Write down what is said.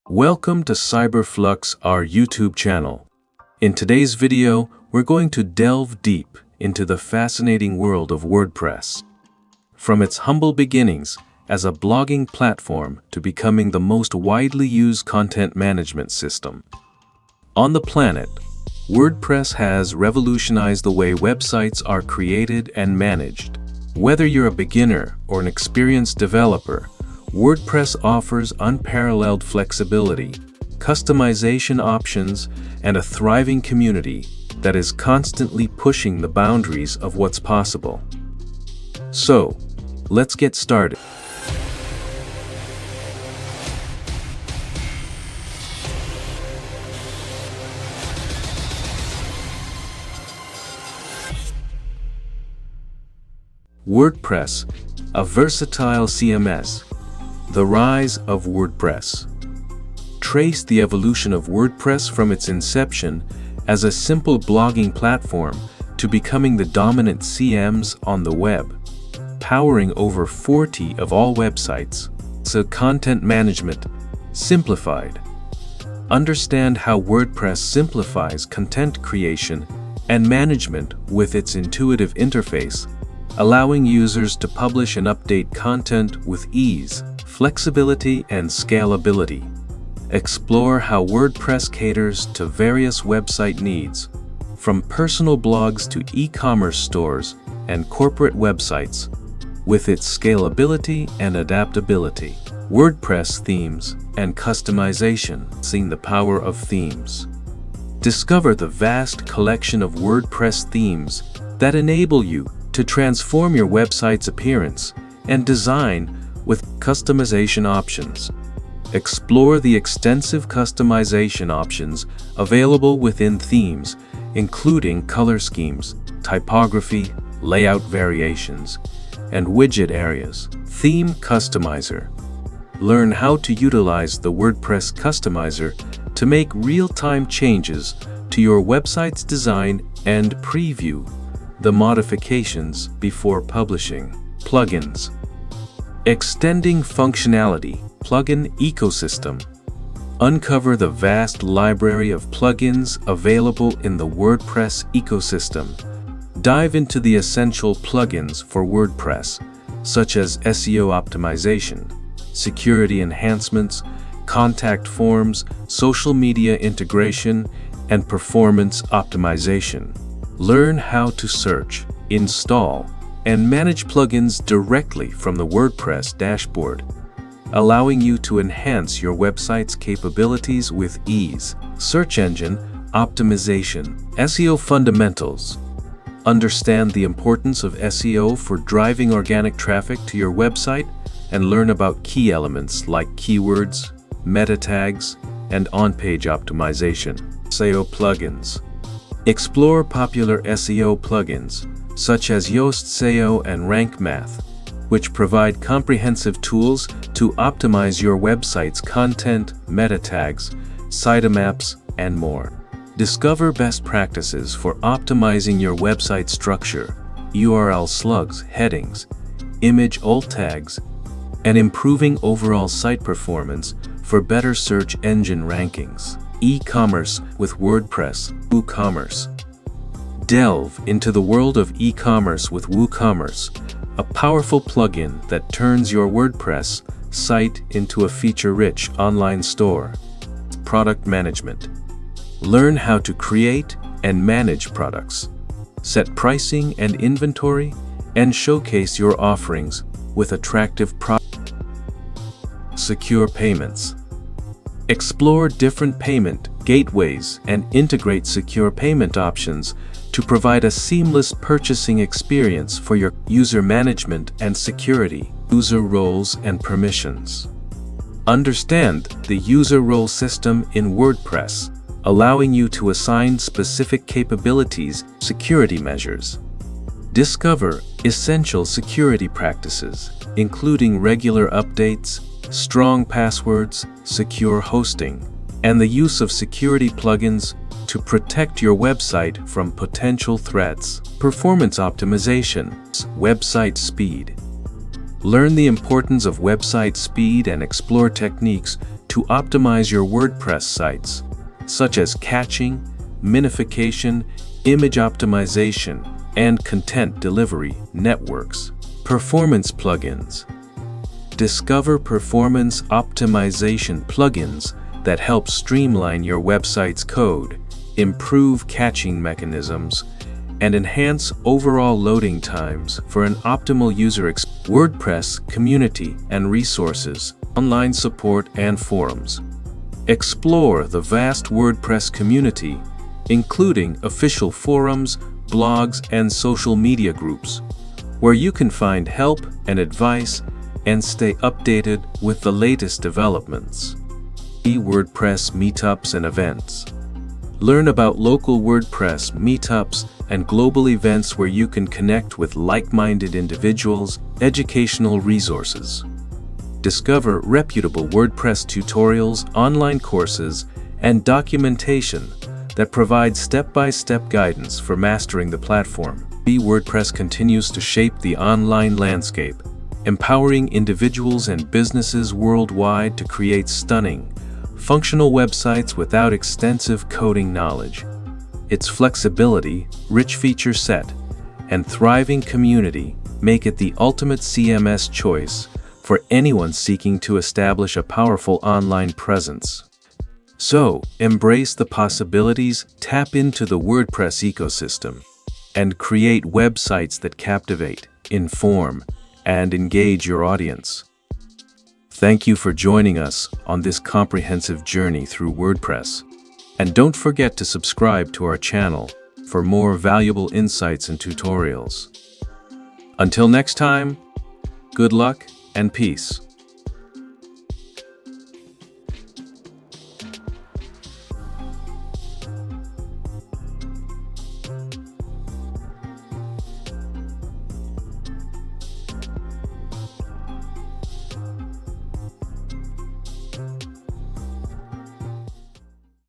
Welcome to Flux, our YouTube channel. In today's video, we're going to delve deep into the fascinating world of WordPress. From its humble beginnings as a blogging platform to becoming the most widely used content management system on the planet, WordPress has revolutionized the way websites are created and managed. Whether you're a beginner or an experienced developer, WordPress offers unparalleled flexibility, customization options, and a thriving community that is constantly pushing the boundaries of what's possible. So, let's get started. WordPress, a versatile CMS. The Rise of WordPress. Trace the evolution of WordPress from its inception as a simple blogging platform to becoming the dominant CMS on the web, powering over 40 of all websites. So Content Management Simplified. Understand how WordPress simplifies content creation and management with its intuitive interface, allowing users to publish and update content with ease, flexibility, and scalability. Explore how WordPress caters to various website needs, from personal blogs to e-commerce stores and corporate websites, with its scalability and adaptability. WordPress themes and customization, seeing the power of themes. Discover the vast collection of WordPress themes that enable you to transform your website's appearance and design with customization options. Explore the extensive customization options available within themes, including color schemes, typography, layout variations, and widget areas. Theme Customizer. Learn how to utilize the WordPress Customizer to make real-time changes to your website's design and preview the modifications before publishing. Plugins. Extending functionality. Plugin ecosystem. Uncover the vast library of plugins available in the WordPress ecosystem. Dive into the essential plugins for WordPress, such as SEO optimization, security enhancements, contact forms, social media integration, and performance optimization. Learn how to search, install, and manage plugins directly from the WordPress dashboard, allowing you to enhance your website's capabilities with ease. Search engine optimization. SEO fundamentals. Understand the importance of SEO for driving organic traffic to your website and learn about key elements like keywords, meta tags, and on-page optimization. SEO plugins. Explore popular SEO plugins, such as Yoast SEO and Rank Math, which provide comprehensive tools to optimize your website's content, meta tags, sitemaps, and more. Discover best practices for optimizing your website structure, URL slugs, headings, image alt tags, and improving overall site performance for better search engine rankings. E-commerce with WordPress, WooCommerce. Delve into the world of e-commerce with WooCommerce, a powerful plugin that turns your WordPress site into a feature-rich online store. Product management. Learn how to create and manage products, set pricing and inventory, and showcase your offerings with attractive products. Secure payments. Explore different payment gateways and integrate secure payment options to provide a seamless purchasing experience for your user management and security. User roles and permissions. Understand the user role system in WordPress, allowing you to assign specific capabilities, security measures. Discover essential security practices, including regular updates, strong passwords, secure hosting, and the use of security plugins to protect your website from potential threats. Performance optimization. Website speed. Learn the importance of website speed and explore techniques to to optimize your WordPress sites, such as caching, minification, image optimization, and content delivery networks. Performance plugins. Discover performance optimization plugins that help streamline your website's code, improve caching mechanisms, and enhance overall loading times for an optimal user experience. WordPress community and resources, online support and forums. Explore the vast WordPress community, including official forums, blogs, and social media groups, where you can find help and advice and stay updated with the latest developments. WordPress meetups and events. Learn about local WordPress meetups and global events where you can connect with like-minded individuals. Educational resources. Discover reputable WordPress tutorials, online courses, and documentation that provide step-by-step guidance for mastering the platform. WordPress continues to shape the online landscape, empowering individuals and businesses worldwide to create stunning, functional websites without extensive coding knowledge. Its flexibility, rich feature set, and thriving community make it the ultimate CMS choice for anyone seeking to establish a powerful online presence. So, embrace the possibilities, tap into the WordPress ecosystem, and create websites that captivate, inform, and engage your audience. Thank you for joining us on this comprehensive journey through WordPress. And don't forget to subscribe to our channel for more valuable insights and tutorials. Until next time, good luck and peace.